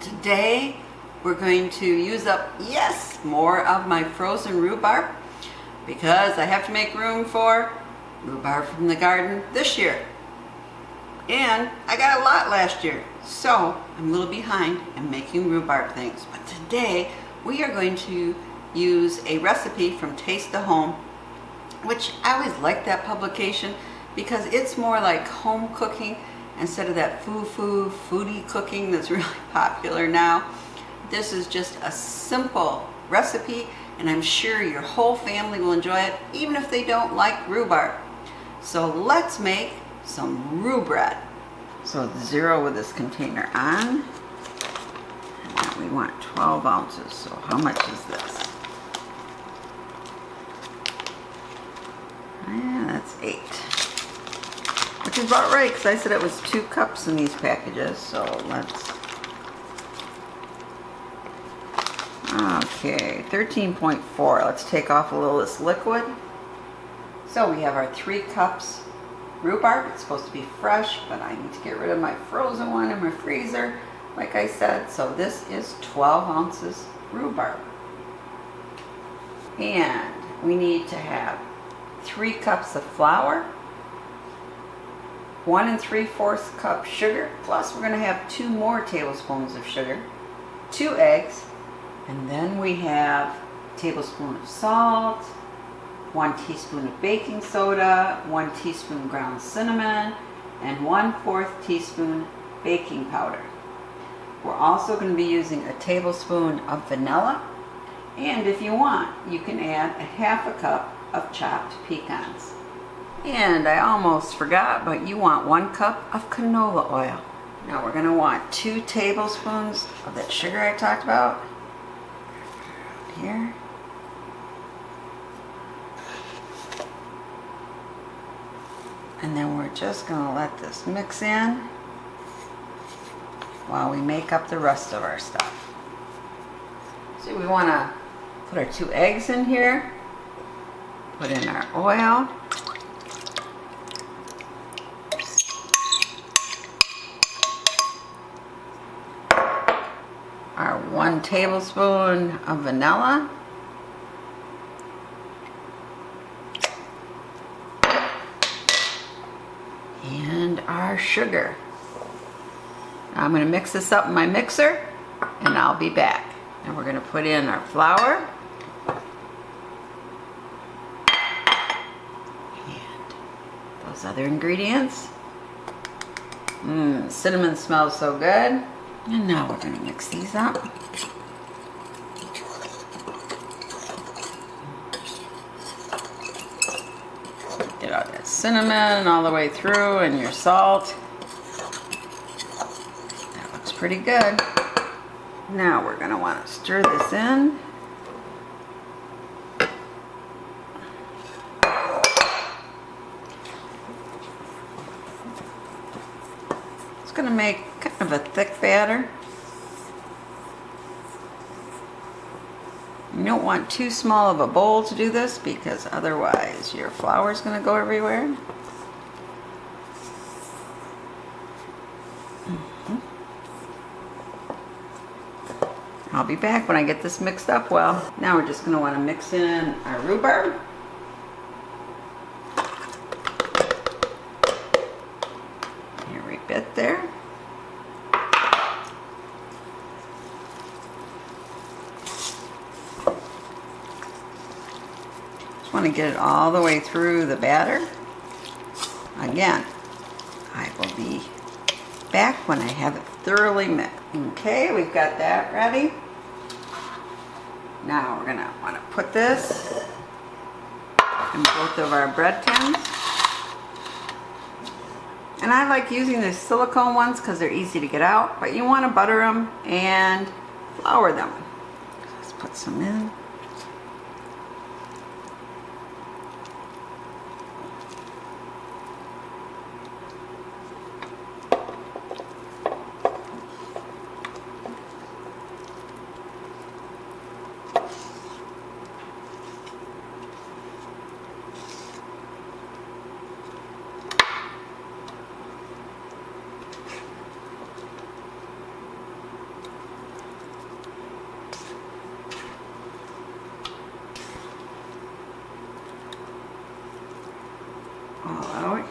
Today we're going to use up, yes, more of my frozen rhubarb because I have to make room for rhubarb from the garden this year. And I got a lot last year, so I'm a little behind in making rhubarb things. But today we are going to use a recipe from Taste the Home, which I always liked that publication because it's more like home cooking instead of that foodie cooking that's really popular now. This is just a simple recipe, and I'm sure your whole family will enjoy it, even if they don't like rhubarb. So let's make some rhubarb. So zero with this container on, and then we want 12 ounces. So how much is this? Yeah, that's 8. Which is about right, because I said it was 2 cups in these packages. So let's... Okay, 13.4. Let's take off a little of this liquid. So we have our 3 cups rhubarb. It's supposed to be fresh, but I need to get rid of my frozen one in my freezer, like I said. So this is 12 ounces rhubarb. And we need to have 3 cups of flour, 1 3/4 cup sugar, plus we're going to have 2 more tablespoons of sugar, 2 eggs, and then we have a tablespoon of salt, 1 teaspoon of baking soda, 1 teaspoon ground cinnamon, and 1/4 teaspoon baking powder. We're also going to be using a tablespoon of vanilla, and if you want, you can add a 1/2 cup of chopped pecans. And I almost forgot, but you want 1 cup of canola oil. Now we're going to want 2 tablespoons of that sugar I talked about. Here. And then we're just going to let this mix in while we make up the rest of our stuff. So we want to put our 2 eggs in here, put in our oil, our 1 tablespoon of vanilla, and our sugar. Now I'm going to mix this up in my mixer, and I'll be back. And we're going to put in our flour and those other ingredients. Cinnamon smells so good. And now we're going to mix these up. Get all that cinnamon all the way through, and your salt. That looks pretty good. Now we're going to want to stir this in. It's going to make kind of a thick batter. You don't want too small of a bowl to do this because otherwise your flour is going to go everywhere. I'll be back when I get this mixed up well. Now we're just going to want to mix in our rhubarb. Every bit there. Just want to get it all the way through the batter. Again, I will be back when I have it thoroughly mixed. Okay, we've got that ready. Now we're going to want to put this in both of our bread tins. And I like using the silicone ones because they're easy to get out, but you want to butter them and flour them. Let's put some in.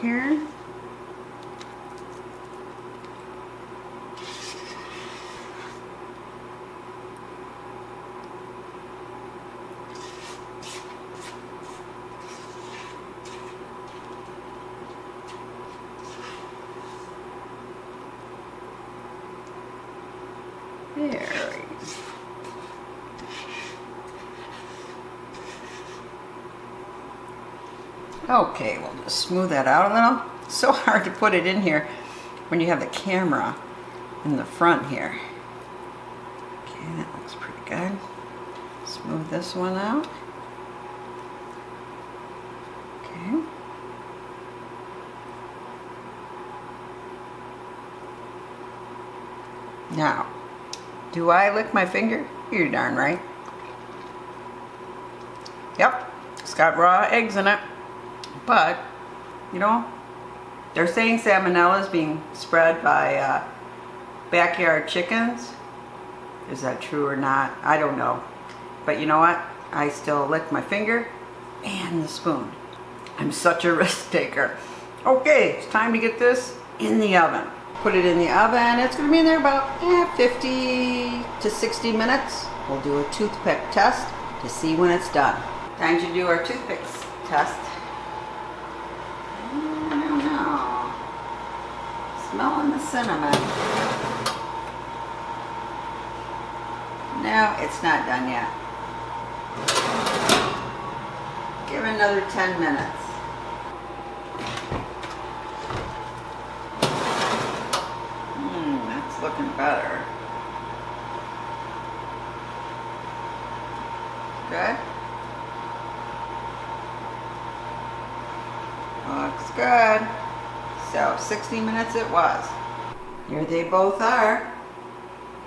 here. There we go. Okay, we'll just smooth that out a little. It's so hard to put it in here when you have the camera in the front here. Okay, that looks pretty good. Smooth this one out. Okay. Now, do I lick my finger? You're darn right. Yep, it's got raw eggs in it. But, you know, they're saying salmonella is being spread by backyard chickens. Is that true or not? I don't know. But you know what? I still lick my finger and the spoon. I'm such a risk taker. Okay, it's time to get this in the oven. Put it in the oven. It's going to be in there about 50 to 60 minutes. We'll do a toothpick test to see when it's done. Time to do our toothpicks test. I don't know. Smelling the cinnamon. No, it's not done yet. Give it another 10 minutes. That's looking better. Good? Looks good. So 60 minutes it was. Here they both are.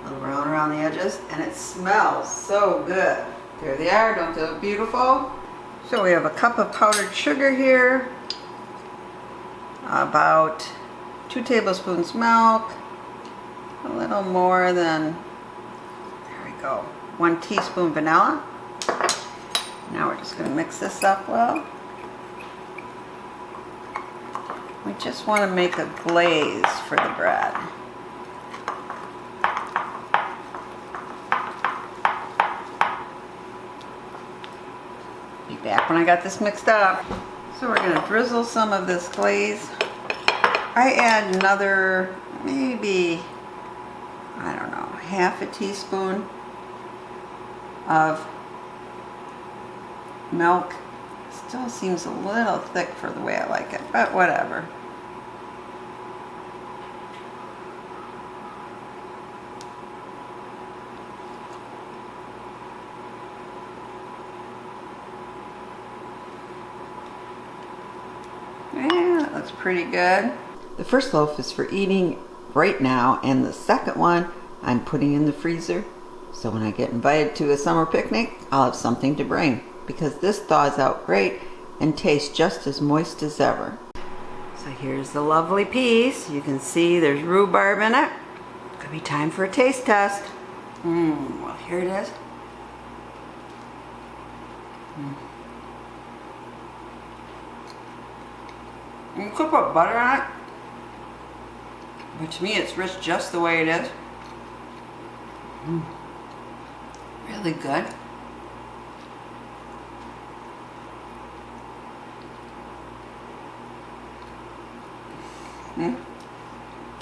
A little brown around the edges, and it smells so good. There they are. Don't they look beautiful? So we have a cup of powdered sugar here, about 2 tablespoons milk, a little more than, there we go, 1 teaspoon vanilla. Now we're just going to mix this up well. We just want to make a glaze for the bread. Be back when I got this mixed up. So we're going to drizzle some of this glaze. I add another, maybe, I don't know, half a teaspoon of milk. Still seems a little thick for the way I like it, but whatever. Yeah, that looks pretty good. The first loaf is for eating right now, and the second one I'm putting in the freezer. So when I get invited to a summer picnic, I'll have something to bring, because this thaws out great and tastes just as moist as ever. So here's the lovely piece. You can see there's rhubarb in it. Could be time for a taste test. Well, here it is. You could put butter on it, but to me it's rich just the way it is. Really good.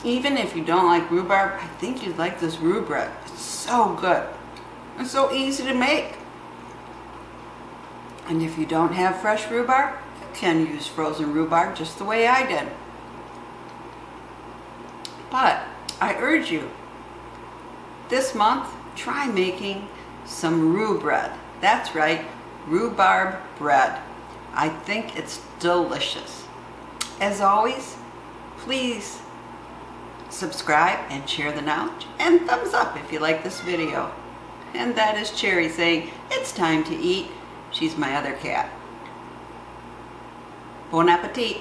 Even if you don't like rhubarb, I think you'd like this rhubarb. It's so good. It's so easy to make. And if you don't have fresh rhubarb, you can use frozen rhubarb just the way I did. But I urge you, this month, try making some rhubarb. That's right, rhubarb bread. I think it's delicious. As always, please subscribe and share the knowledge, and thumbs up if you like this video. And that is Cherry saying, it's time to eat. She's my other cat. Bon appetit.